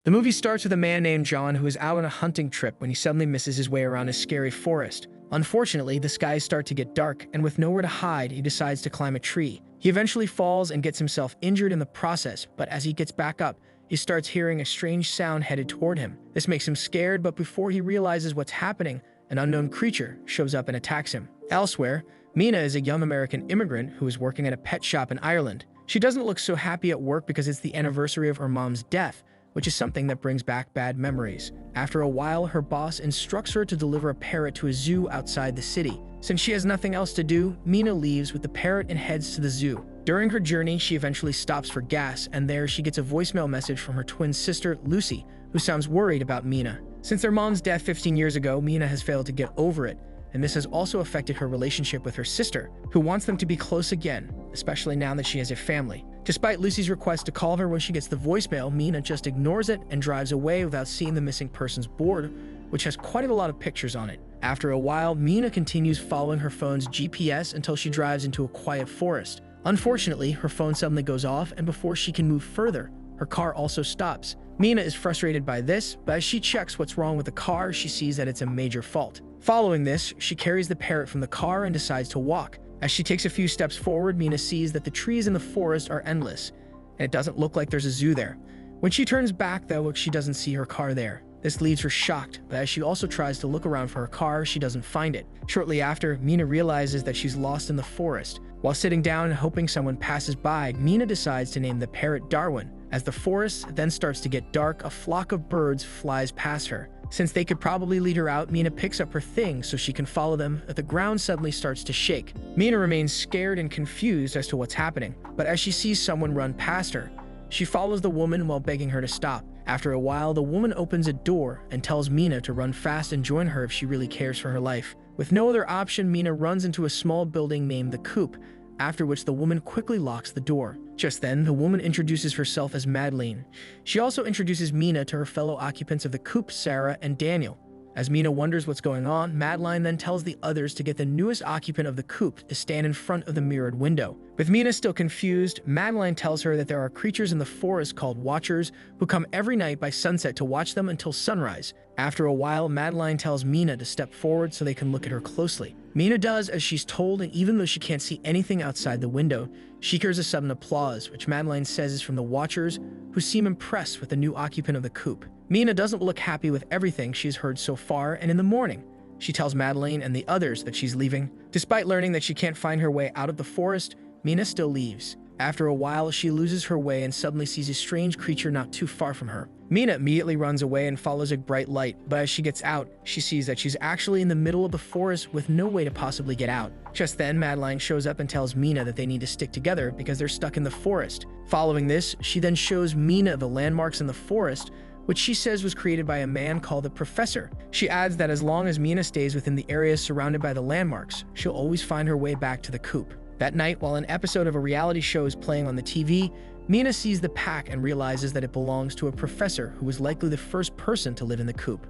The movie starts with a man named John who is out on a hunting trip when he suddenly misses his way around a scary forest. Unfortunately, the skies start to get dark, and with nowhere to hide, he decides to climb a tree. He eventually falls and gets himself injured in the process, but as he gets back up, he starts hearing a strange sound headed toward him. This makes him scared, but before he realizes what's happening, an unknown creature shows up and attacks him. Elsewhere, Mina is a young American immigrant who is working at a pet shop in Ireland. She doesn't look so happy at work because it's the anniversary of her mom's death, which is something that brings back bad memories. After a while, her boss instructs her to deliver a parrot to a zoo outside the city. Since she has nothing else to do, Mina leaves with the parrot and heads to the zoo. During her journey, she eventually stops for gas, and there she gets a voicemail message from her twin sister, Lucy, who sounds worried about Mina. Since their mom's death 15 years ago, Mina has failed to get over it, and this has also affected her relationship with her sister, who wants them to be close again, especially now that she has a family. Despite Lucy's request to call her when she gets the voicemail, Mina just ignores it and drives away without seeing the missing person's board, which has quite a lot of pictures on it. After a while, Mina continues following her phone's GPS until she drives into a quiet forest. Unfortunately, her phone suddenly goes off, and before she can move further, her car also stops. Mina is frustrated by this, but as she checks what's wrong with the car, she sees that it's a major fault. Following this, she carries the parrot from the car and decides to walk. As she takes a few steps forward, Mina sees that the trees in the forest are endless, and it doesn't look like there's a zoo there. When she turns back, though, she doesn't see her car there. This leaves her shocked, but as she also tries to look around for her car, she doesn't find it. Shortly after, Mina realizes that she's lost in the forest. While sitting down and hoping someone passes by, Mina decides to name the parrot Darwin. As the forest then starts to get dark, a flock of birds flies past her. Since they could probably lead her out, Mina picks up her things so she can follow them, but the ground suddenly starts to shake. Mina remains scared and confused as to what's happening, but as she sees someone run past her, she follows the woman while begging her to stop. After a while, the woman opens a door and tells Mina to run fast and join her if she really cares for her life. With no other option, Mina runs into a small building named the Coop, after which the woman quickly locks the door. Just then, the woman introduces herself as Madeline. She also introduces Mina to her fellow occupants of the coop, Sarah and Daniel. As Mina wonders what's going on, Madeline then tells the others to get the newest occupant of the coop to stand in front of the mirrored window. With Mina still confused, Madeline tells her that there are creatures in the forest called Watchers who come every night by sunset to watch them until sunrise. After a while, Madeline tells Mina to step forward so they can look at her closely. Mina does as she's told, and even though she can't see anything outside the window, she hears a sudden applause, which Madeline says is from the Watchers, who seem impressed with the new occupant of the coop. Mina doesn't look happy with everything she's heard so far, and in the morning, she tells Madeline and the others that she's leaving. Despite learning that she can't find her way out of the forest, Mina still leaves. After a while, she loses her way and suddenly sees a strange creature not too far from her. Mina immediately runs away and follows a bright light, but as she gets out, she sees that she's actually in the middle of the forest with no way to possibly get out. Just then, Madeline shows up and tells Mina that they need to stick together because they're stuck in the forest. Following this, she then shows Mina the landmarks in the forest, which she says was created by a man called the Professor. She adds that as long as Mina stays within the area surrounded by the landmarks, she'll always find her way back to the coop. That night, while an episode of a reality show is playing on the TV, Mina sees the pack and realizes that it belongs to a professor who was likely the first person to live in the coop.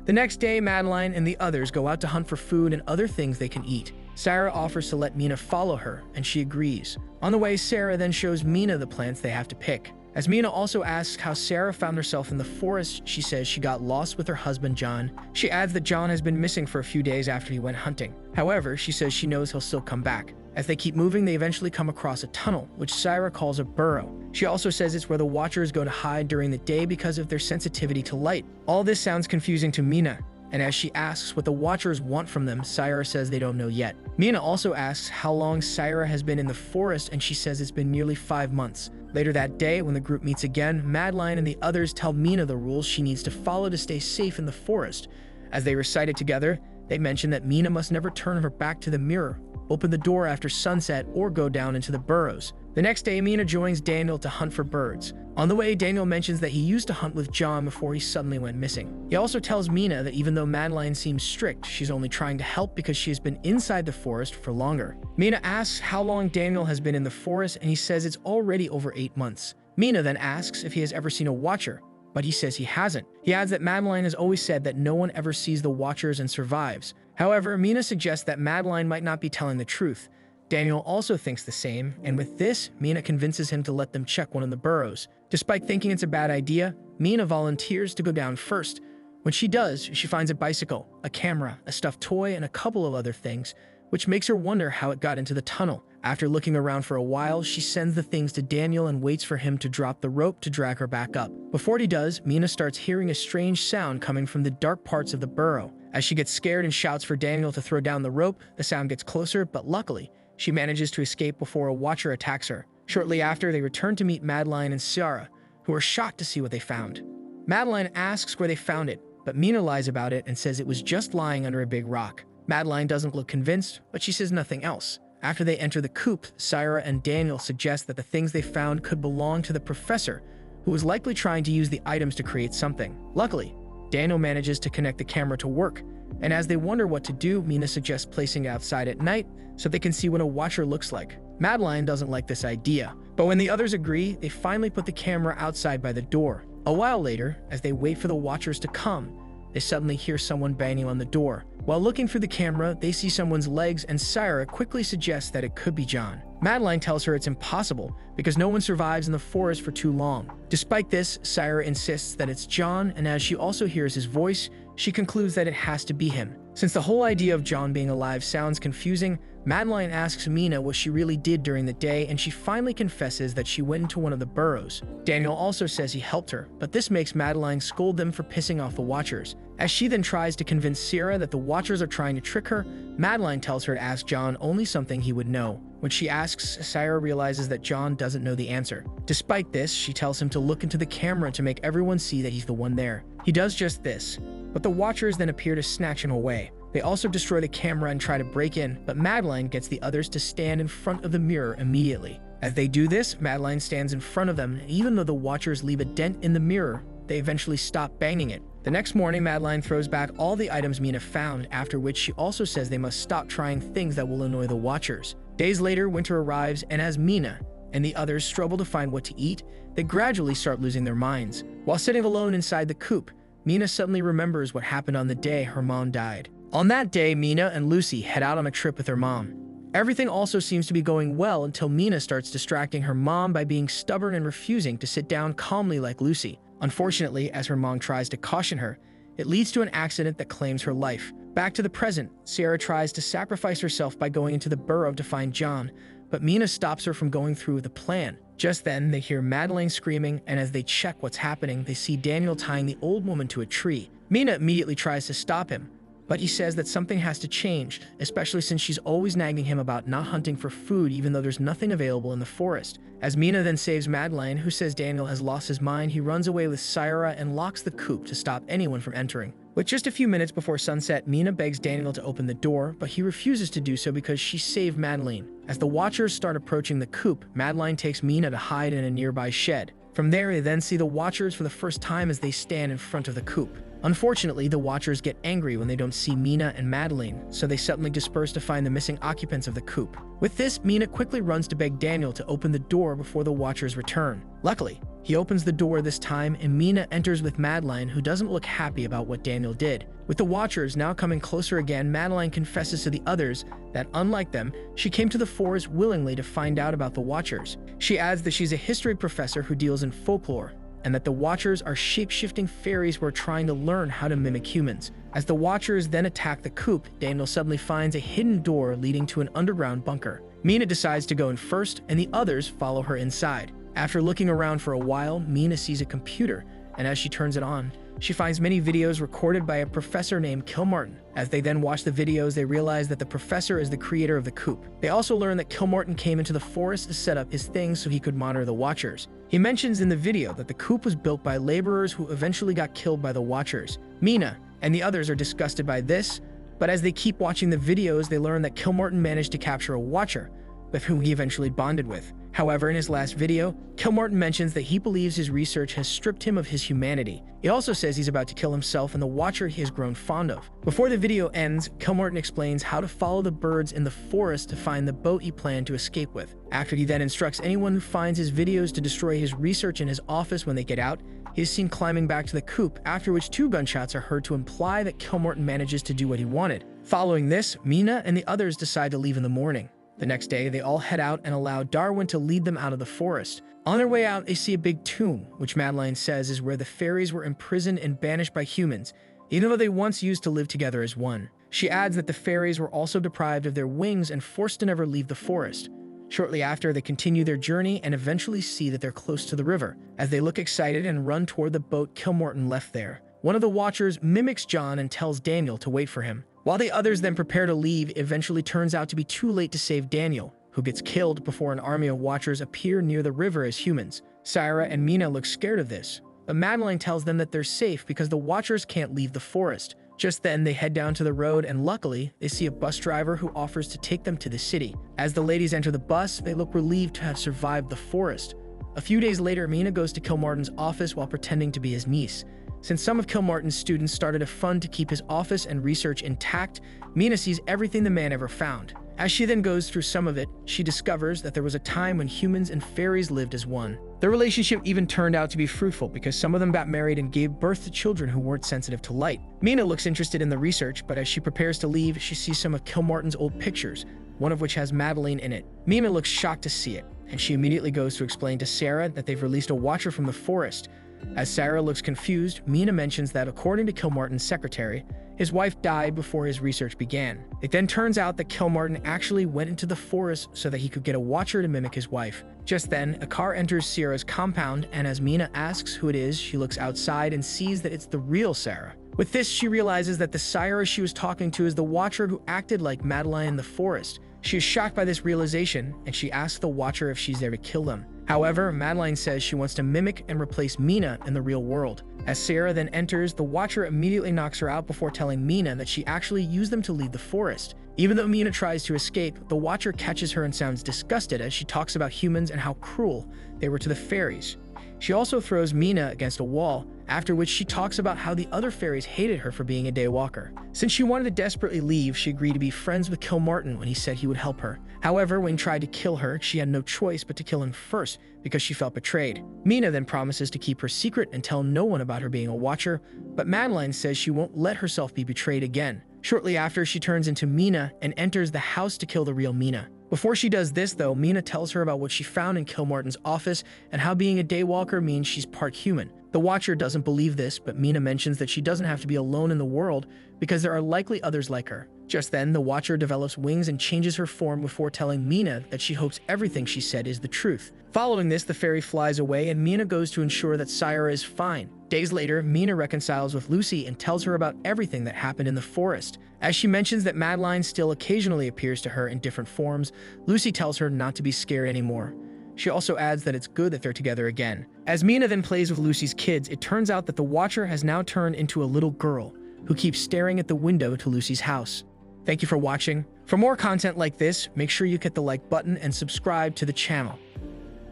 The next day, Madeline and the others go out to hunt for food and other things they can eat. Sarah offers to let Mina follow her, and she agrees. On the way, Sarah then shows Mina the plants they have to pick. As Mina also asks how Sarah found herself in the forest, she says she got lost with her husband John. She adds that John has been missing for a few days after he went hunting. However, she says she knows he'll still come back. As they keep moving, they eventually come across a tunnel, which Sarah calls a burrow. She also says it's where the Watchers go to hide during the day because of their sensitivity to light. All this sounds confusing to Mina, and as she asks what the Watchers want from them, Sarah says they don't know yet. Mina also asks how long Sarah has been in the forest, and she says it's been nearly 5 months. Later that day, when the group meets again, Madeline and the others tell Mina the rules she needs to follow to stay safe in the forest. As they recite it together, they mention that Mina must never turn her back to the mirror, open the door after sunset, or go down into the burrows. The next day, Mina joins Daniel to hunt for birds. On the way, Daniel mentions that he used to hunt with John before he suddenly went missing. He also tells Mina that even though Madeline seems strict, she's only trying to help because she has been inside the forest for longer. Mina asks how long Daniel has been in the forest, and he says it's already over 8 months. Mina then asks if he has ever seen a Watcher, but he says he hasn't. He adds that Madeline has always said that no one ever sees the Watchers and survives. However, Mina suggests that Madeline might not be telling the truth. Daniel also thinks the same, and with this, Mina convinces him to let them check one of the burrows. Despite thinking it's a bad idea, Mina volunteers to go down first. When she does, she finds a bicycle, a camera, a stuffed toy, and a couple of other things, which makes her wonder how it got into the tunnel. After looking around for a while, she sends the things to Daniel and waits for him to drop the rope to drag her back up. Before he does, Mina starts hearing a strange sound coming from the dark parts of the burrow. As she gets scared and shouts for Daniel to throw down the rope, the sound gets closer, but luckily, she manages to escape before a watcher attacks her. Shortly after, they return to meet Madeline and Ciara, who are shocked to see what they found. Madeline asks where they found it, but Mina lies about it and says it was just lying under a big rock. Madeline doesn't look convinced, but she says nothing else. After they enter the coop, Ciara and Daniel suggest that the things they found could belong to the professor, who was likely trying to use the items to create something. Luckily, Daniel manages to connect the camera to work, and as they wonder what to do, Mina suggests placing it outside at night so they can see what a watcher looks like. Madeline doesn't like this idea, but when the others agree, they finally put the camera outside by the door. A while later, as they wait for the watchers to come, they suddenly hear someone banging on the door. While looking through the camera, they see someone's legs, and Ciara quickly suggests that it could be John. Madeline tells her it's impossible because no one survives in the forest for too long. Despite this, Ciara insists that it's John, and as she also hears his voice, she concludes that it has to be him. Since the whole idea of John being alive sounds confusing, Madeline asks Mina what she really did during the day, and she finally confesses that she went into one of the burrows. Daniel also says he helped her, but this makes Madeline scold them for pissing off the watchers. As she then tries to convince Ciara that the watchers are trying to trick her, Madeline tells her to ask John only something he would know. When she asks, Ciara realizes that John doesn't know the answer. Despite this, she tells him to look into the camera to make everyone see that he's the one there. He does just this, but the watchers then appear to snatch him away. They also destroy the camera and try to break in, but Madeline gets the others to stand in front of the mirror immediately. As they do this, Madeline stands in front of them, and even though the watchers leave a dent in the mirror, they eventually stop banging it. The next morning, Madeline throws back all the items Mina found, after which she also says they must stop trying things that will annoy the watchers. Days later, winter arrives, and as Mina and the others struggle to find what to eat, they gradually start losing their minds. While sitting alone inside the coop, Mina suddenly remembers what happened on the day her mom died. On that day, Mina and Lucy head out on a trip with her mom. Everything also seems to be going well until Mina starts distracting her mom by being stubborn and refusing to sit down calmly like Lucy. Unfortunately, as her mom tries to caution her, it leads to an accident that claims her life. Back to the present, Ciara tries to sacrifice herself by going into the burrow to find John, but Mina stops her from going through with the plan. Just then, they hear Madeline screaming, and as they check what's happening, they see Daniel tying the old woman to a tree. Mina immediately tries to stop him, but he says that something has to change, especially since she's always nagging him about not hunting for food even though there's nothing available in the forest. As Mina then saves Madeline, who says Daniel has lost his mind, he runs away with Ciara and locks the coop to stop anyone from entering. With just a few minutes before sunset, Mina begs Daniel to open the door, but he refuses to do so because she saved Madeline. As the watchers start approaching the coop, Madeline takes Mina to hide in a nearby shed. From there, they then see the watchers for the first time as they stand in front of the coop. Unfortunately, the watchers get angry when they don't see Mina and Madeline, so they suddenly disperse to find the missing occupants of the coop. With this, Mina quickly runs to beg Daniel to open the door before the watchers return. Luckily, he opens the door this time, and Mina enters with Madeline, who doesn't look happy about what Daniel did. With the watchers now coming closer again, Madeline confesses to the others that, unlike them, she came to the forest willingly to find out about the watchers. She adds that she's a history professor who deals in folklore, and that the watchers are shape-shifting fairies who are trying to learn how to mimic humans. As the watchers then attack the coop, Daniel suddenly finds a hidden door leading to an underground bunker. Mina decides to go in first, and the others follow her inside. After looking around for a while, Mina sees a computer, and as she turns it on, she finds many videos recorded by a professor named Kilmartin. As they then watch the videos, they realize that the professor is the creator of the coop. They also learn that Kilmartin came into the forest to set up his things so he could monitor the watchers. He mentions in the video that the coop was built by laborers who eventually got killed by the watchers. Mina and the others are disgusted by this, but as they keep watching the videos, they learn that Kilmartin managed to capture a watcher, with whom he eventually bonded with. However, in his last video, Kilmartin mentions that he believes his research has stripped him of his humanity. He also says he's about to kill himself and the watcher he has grown fond of. Before the video ends, Kilmartin explains how to follow the birds in the forest to find the boat he planned to escape with. After he then instructs anyone who finds his videos to destroy his research in his office when they get out, he is seen climbing back to the coop, after which 2 gunshots are heard to imply that Kilmartin manages to do what he wanted. Following this, Mina and the others decide to leave in the morning. The next day, they all head out and allow Darwin to lead them out of the forest. On their way out, they see a big tomb, which Madeline says is where the fairies were imprisoned and banished by humans, even though they once used to live together as one. She adds that the fairies were also deprived of their wings and forced to never leave the forest. Shortly after, they continue their journey and eventually see that they're close to the river. As they look excited and run toward the boat Kilmorton left there, one of the Watchers mimics John and tells Daniel to wait for him. While the others then prepare to leave, it eventually turns out to be too late to save Daniel, who gets killed before an army of Watchers appear near the river as humans. Syra and Mina look scared of this, but Madeline tells them that they're safe because the Watchers can't leave the forest. Just then, they head down to the road and luckily, they see a bus driver who offers to take them to the city. As the ladies enter the bus, they look relieved to have survived the forest. A few days later, Mina goes to Kilmartin's office while pretending to be his niece. Since some of Kilmartin's students started a fund to keep his office and research intact, Mina sees everything the man ever found. As she then goes through some of it, she discovers that there was a time when humans and fairies lived as one. Their relationship even turned out to be fruitful because some of them got married and gave birth to children who weren't sensitive to light. Mina looks interested in the research, but as she prepares to leave, she sees some of Kilmartin's old pictures, one of which has Madeline in it. Mina looks shocked to see it, and she immediately goes to explain to Sarah that they've released a Watcher from the forest. As Sarah looks confused, Mina mentions that according to Kilmartin's secretary, his wife died before his research began. It then turns out that Kilmartin actually went into the forest so that he could get a Watcher to mimic his wife. Just then, a car enters Sierra's compound, and as Mina asks who it is, she looks outside and sees that it's the real Sarah. With this, she realizes that the Syra she was talking to is the Watcher who acted like Madeline in the forest. She is shocked by this realization, and she asks the Watcher if she's there to kill them. However, Madeline says she wants to mimic and replace Mina in the real world. As Sarah then enters, the Watcher immediately knocks her out before telling Mina that she actually used them to leave the forest. Even though Mina tries to escape, the Watcher catches her and sounds disgusted as she talks about humans and how cruel they were to the fairies. She also throws Mina against a wall, after which she talks about how the other fairies hated her for being a daywalker. Since she wanted to desperately leave, she agreed to be friends with Kilmartin when he said he would help her. However, when he tried to kill her, she had no choice but to kill him first because she felt betrayed. Mina then promises to keep her secret and tell no one about her being a Watcher, but Madeline says she won't let herself be betrayed again. Shortly after, she turns into Mina and enters the house to kill the real Mina. Before she does this, though, Mina tells her about what she found in Kilmartin's office and how being a daywalker means she's part human. The Watcher doesn't believe this, but Mina mentions that she doesn't have to be alone in the world because there are likely others like her. Just then, the Watcher develops wings and changes her form before telling Mina that she hopes everything she said is the truth. Following this, the fairy flies away and Mina goes to ensure that Syra is fine. Days later, Mina reconciles with Lucy and tells her about everything that happened in the forest. As she mentions that Madeline still occasionally appears to her in different forms, Lucy tells her not to be scared anymore. She also adds that it's good that they're together again. As Mina then plays with Lucy's kids, it turns out that the Watcher has now turned into a little girl who keeps staring at the window to Lucy's house. Thank you for watching. For more content like this, make sure you hit the like button and subscribe to the channel.